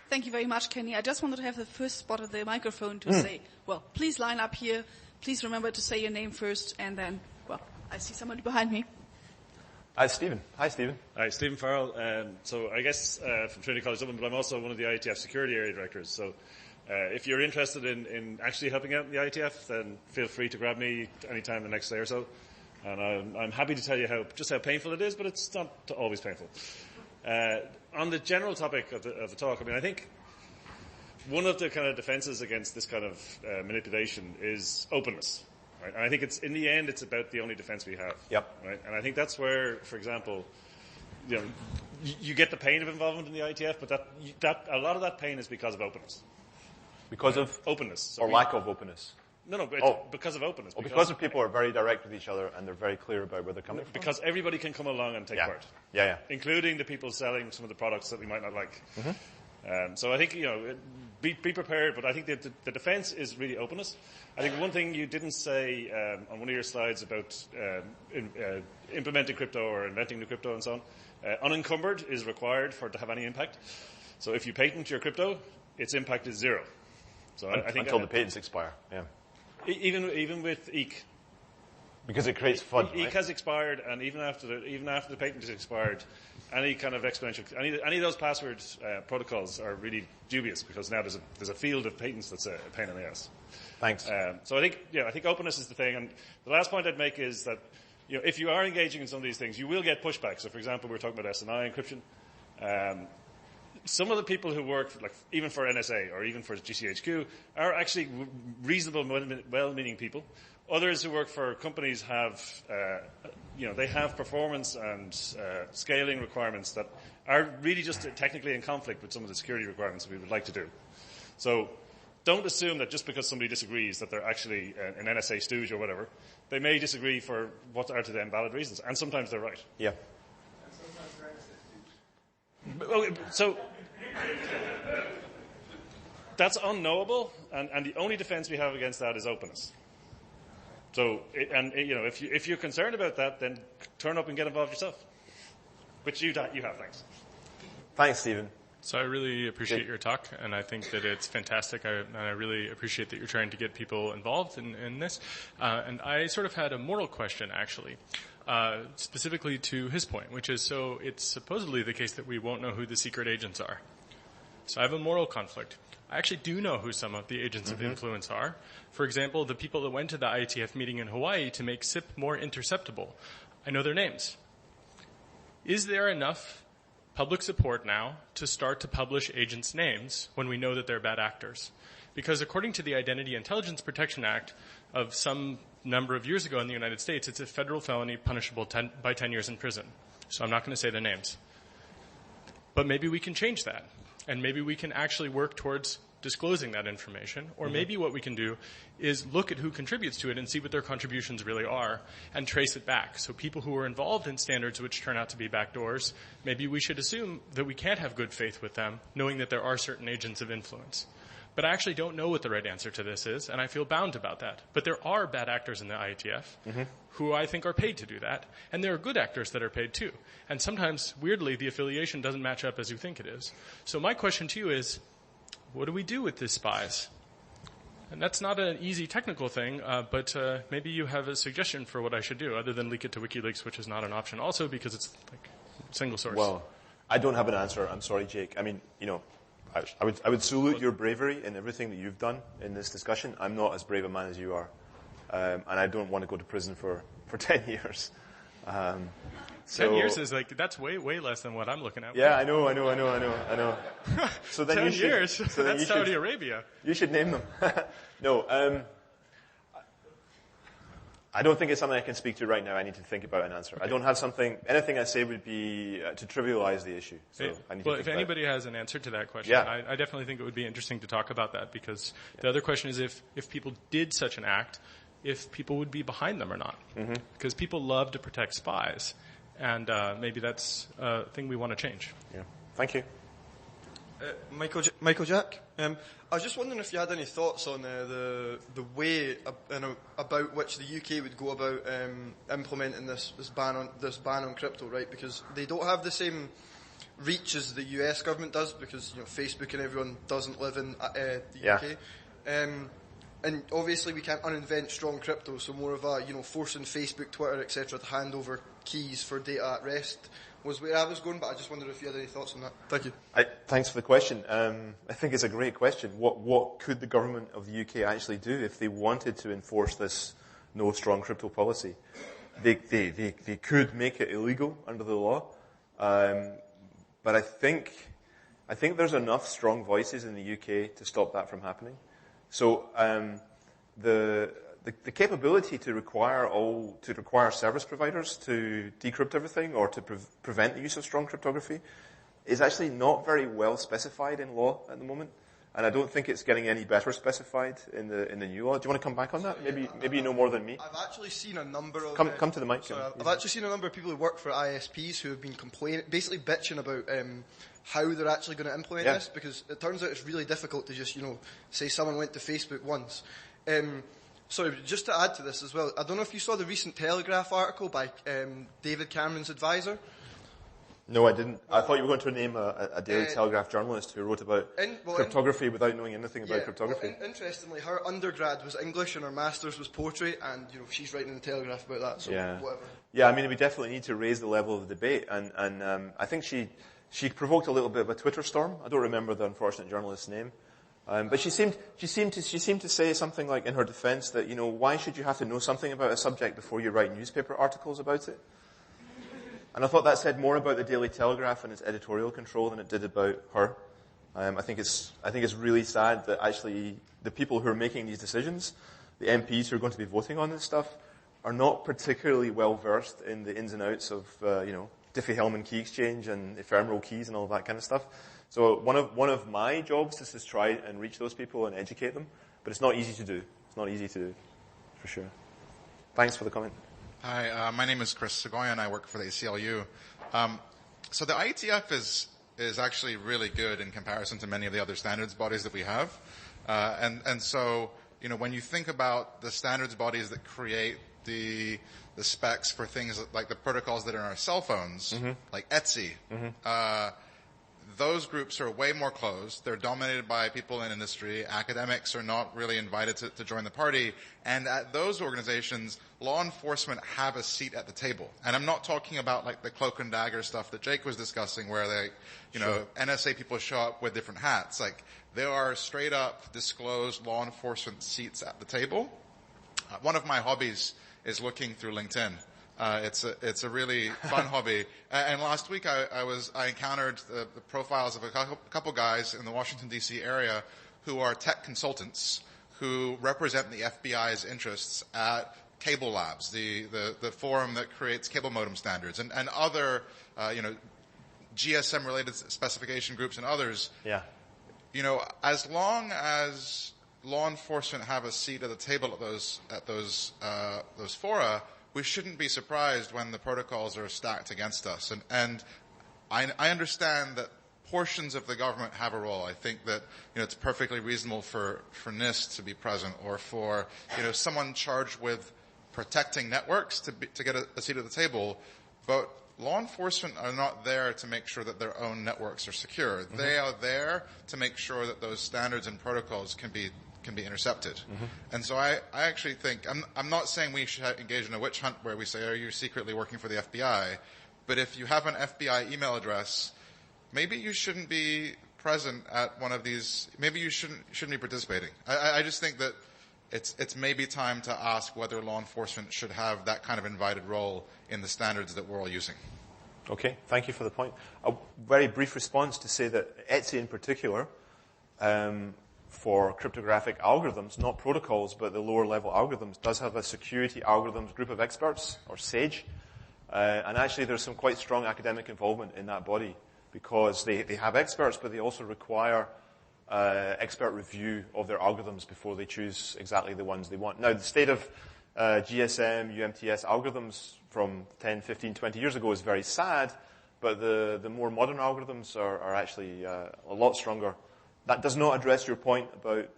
Thank you very much, Kenny. I just wanted to have the first spot of the microphone to say, please line up here. Please remember to say your name first, and then, I see somebody behind me. Stephen. Hi, Stephen. Hi, Stephen Farrell. So I guess from Trinity College Dublin, but I'm also one of the IETF security area directors. So if you're interested in actually helping out in the IETF, then feel free to grab me anytime the next day or so. And I'm happy to tell you just how painful it is, but it's not always painful. On the general topic of the talk, I think one of the kind of defenses against this kind of manipulation is openness. Right? And I think in the end, it's about the only defense we have. Yep. Right? And I think that's where, for example, you get the pain of involvement in the IETF, but that a lot of that pain is because of openness. Because of? Openness. So or lack of openness. No, but it's because of openness. Because of people are very direct with each other and they're very clear about where they're coming from. Because everybody can come along and take part. Yeah. Including the people selling some of the products that we might not like. Mm-hmm. So I think, be prepared, but I think the defense is really openness. I think one thing you didn't say on one of your slides about implementing crypto or inventing new crypto and so on, unencumbered is required for it to have any impact. So if you patent your crypto, its impact is 0. So I think until the patents expire, yeah. Even with EEC. Because it creates FUD, EEC has expired, and even after the patent is expired, any kind of exponential, any of those password protocols are really dubious because now there's a field of patents that's a pain in the ass. Thanks. So I think openness is the thing. And the last point I'd make is that if you are engaging in some of these things, you will get pushback. So for example, we're talking about SNI encryption. Some of the people who work even for NSA or even for GCHQ are actually reasonable, well-meaning people. Others who work for companies have, they have performance and scaling requirements that are really just technically in conflict with some of the security requirements we would like to do. So don't assume that just because somebody disagrees that they're actually an NSA stooge or whatever. They may disagree for what are to them valid reasons, and sometimes they're right. Yeah. Okay, so that's unknowable, and the only defense we have against that is openness. So, if you're concerned about that, then turn up and get involved yourself, which you have. Thanks. Thanks, Stephen. So I really appreciate your talk, and I think that it's fantastic. And I really appreciate that you're trying to get people involved in this. And I sort of had a moral question, actually. Specifically to his point, which is, so it's supposedly the case that we won't know who the secret agents are. So I have a moral conflict. I actually do know who some of the agents of influence are. For example, the people that went to the IETF meeting in Hawaii to make SIP more interceptable. I know their names. Is there enough public support now to start to publish agents' names when we know that they're bad actors. Because according to the Identity Intelligence Protection Act of some number of years ago in the United States, it's a federal felony punishable by 10 years in prison. So I'm not going to say the names. But maybe we can change that. And maybe we can actually work towards disclosing that information. Or maybe what we can do is look at who contributes to it and see what their contributions really are and trace it back. So people who are involved in standards which turn out to be backdoors, maybe we should assume that we can't have good faith with them, knowing that there are certain agents of influence. But I actually don't know what the right answer to this is, and I feel bound about that. But there are bad actors in the IETF who I think are paid to do that, and there are good actors that are paid too. And sometimes, weirdly, the affiliation doesn't match up as you think it is. So my question to you is, what do we do with these spies? And that's not an easy technical thing, but maybe you have a suggestion for what I should do, other than leak it to WikiLeaks, which is not an option also because it's like single source. Well, I don't have an answer. I'm sorry, Jake. I mean, I would salute your bravery in everything that you've done in this discussion. I'm not as brave a man as you are. And I don't want to go to prison for 10 years. 10 years is that's way less than what I'm looking at. Yeah, I know. So then 10 years? So that's Saudi Arabia. You should name them. No, I don't think it's something I can speak to right now. I need to think about an answer. Okay. I don't have anything I say would be to trivialize the issue. So I need to think if anybody has an answer to that question, I definitely think it would be interesting to talk about that because the other question is if people did such an act, if people would be behind them or not. Because people love to protect spies. And maybe that's a thing we want to change. Yeah. Thank you. Michael Jack. I was just wondering if you had any thoughts on the way about which the UK would go about implementing this ban on crypto, right? Because they don't have the same reach as the US government does, because Facebook and everyone doesn't live in the UK. And obviously we can't uninvent strong crypto, so more of a forcing Facebook, Twitter, etc. to hand over keys for data at rest was where I was going, but I just wondered if you had any thoughts on that. Thank you. Thanks for the question. I think it's a great question. What could the government of the UK actually do if they wanted to enforce this no strong crypto policy? They could make it illegal under the law, but I think there's enough strong voices in the UK to stop that from happening. So the capability to require service providers to decrypt everything or to prevent the use of strong cryptography is actually not very well specified in law at the moment, and I don't think it's getting any better specified in the new law. Do you want to come back on that? Maybe you know more than me. I've actually seen a number of come to the mic. I've actually seen a number of people who work for ISPs who have been basically bitching about how they're actually going to implement this, because it turns out it's really difficult to just say someone went to Facebook once. Sorry, just to add to this as well, I don't know if you saw the recent Telegraph article by David Cameron's advisor. No, I didn't. I thought you were going to name a Daily Telegraph journalist who wrote about cryptography without knowing anything about cryptography. Well, interestingly, her undergrad was English and her master's was poetry, and she's writing in the Telegraph about that. So whatever. Yeah, I mean, we definitely need to raise the level of the debate, and I think she provoked a little bit of a Twitter storm. I don't remember the unfortunate journalist's name. But she seemed to say something like in her defense that, why should you have to know something about a subject before you write newspaper articles about it? And I thought that said more about the Daily Telegraph and its editorial control than it did about her. I think it's really sad that actually the people who are making these decisions, the MPs who are going to be voting on this stuff, are not particularly well versed in the ins and outs of, Diffie-Hellman key exchange and ephemeral keys and all that kind of stuff. So one of my jobs is to try and reach those people and educate them, but it's not easy to do. It's not easy to do, for sure. Thanks for the comment. Hi, my name is Chris Segoyan. I work for the ACLU. So the IETF is actually really good in comparison to many of the other standards bodies that we have. And so, when you think about the standards bodies that create the specs for things like the protocols that are in our cell phones, like ETSI, those groups are way more closed. They're dominated by people in industry. Academics are not really invited to join the party. And at those organizations, law enforcement have a seat at the table. And I'm not talking about like the cloak and dagger stuff that Jake was discussing where they, NSA people show up with different hats. Like there are straight up disclosed law enforcement seats at the table. One of my hobbies is looking through LinkedIn. It's a really fun hobby. And last week I encountered the profiles of a couple guys in the Washington D.C. area who are tech consultants who represent the FBI's interests at Cable Labs, the forum that creates cable modem standards, and other GSM related specification groups and others. Yeah. As long as law enforcement have a seat at the table at those fora, we shouldn't be surprised when the protocols are stacked against us. And I understand that portions of the government have a role. I think that it's perfectly reasonable for NIST to be present, or for someone charged with protecting networks to get a seat at the table. But law enforcement are not there to make sure that their own networks are secure. Mm-hmm. They are there to make sure that those standards and protocols can be intercepted. Mm-hmm. And so I actually think, I'm not saying we should engage in a witch hunt where we say, are you secretly working for the FBI? But if you have an FBI email address, maybe you shouldn't be present at one of these, maybe you shouldn't be participating. I just think that it's maybe time to ask whether law enforcement should have that kind of invited role in the standards that we're all using. Okay, thank you for the point. A very brief response to say that ETSI in particular, for cryptographic algorithms, not protocols, but the lower level algorithms, does have a security algorithms group of experts, or SAGE. And actually there's some quite strong academic involvement in that body, because they have experts, but they also require expert review of their algorithms before they choose exactly the ones they want. Now, the state of GSM, UMTS algorithms from 10, 15, 20 years ago is very sad, but the more modern algorithms are actually a lot stronger. That does not address your point about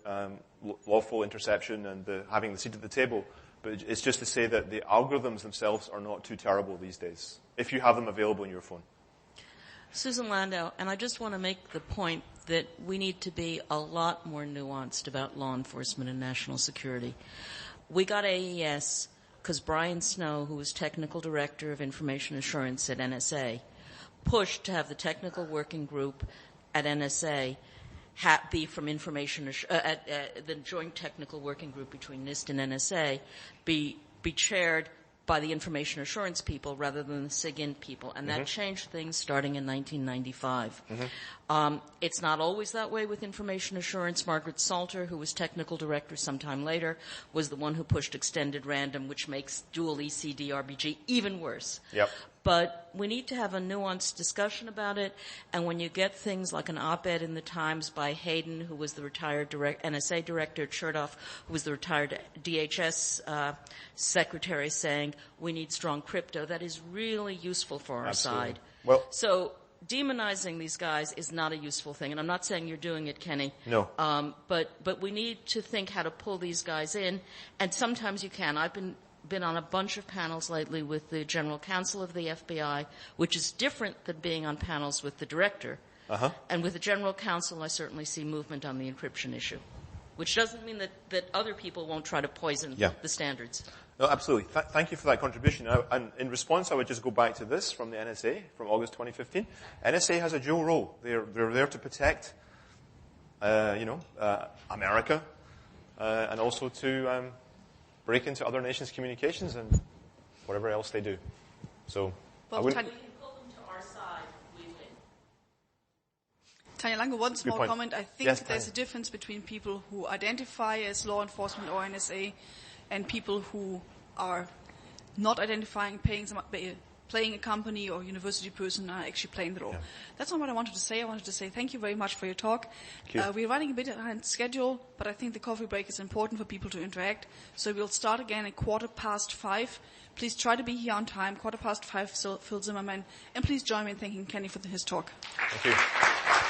lawful interception and having the seat at the table, but it's just to say that the algorithms themselves are not too terrible these days, if you have them available in your phone. Susan Landau, and I just want to make the point that we need to be a lot more nuanced about law enforcement and national security. We got AES because Brian Snow, who was technical director of information assurance at NSA, pushed to have the technical working group at NSA be from information the joint technical working group between NIST and NSA be chaired by the information assurance people rather than the SIGINT people. And that changed things starting in 1995. It's not always that way with information assurance. Margaret Salter, who was technical director sometime later, was the one who pushed extended random, which makes dual ECD RBG even worse. Yep. But we need to have a nuanced discussion about it. And when you get things like an op-ed in the Times by Hayden, who was the retired NSA director, Chertoff, who was the retired DHS secretary, saying we need strong crypto, that is really useful for our side. Well, so demonizing these guys is not a useful thing. And I'm not saying you're doing it, Kenny. No. But we need to think how to pull these guys in. And sometimes you can. I've been on a bunch of panels lately with the general counsel of the FBI, which is different than being on panels with the director. And with the general counsel, I certainly see movement on the encryption issue, which doesn't mean that other people won't try to poison the standards. No, absolutely. Thank you for that contribution. And in response, I would just go back to this from the NSA from August 2015. NSA has a dual role. They're there to protect, America, and also to break into other nations' communications and whatever else they do. So, well, we can pull them to our side, we win. Tanya Lange, one small comment. I think yes, there's a difference between people who identify as law enforcement or NSA and people who are not identifying, playing a company or university person, are actually playing the role. Yeah. That's not what I wanted to say. I wanted to say thank you very much for your talk. We're running a bit behind schedule, but I think the coffee break is important for people to interact. So we'll start again at 5:15. Please try to be here on time, 5:15, Phil Zimmerman. And please join me in thanking Kenny for his talk. Thank you.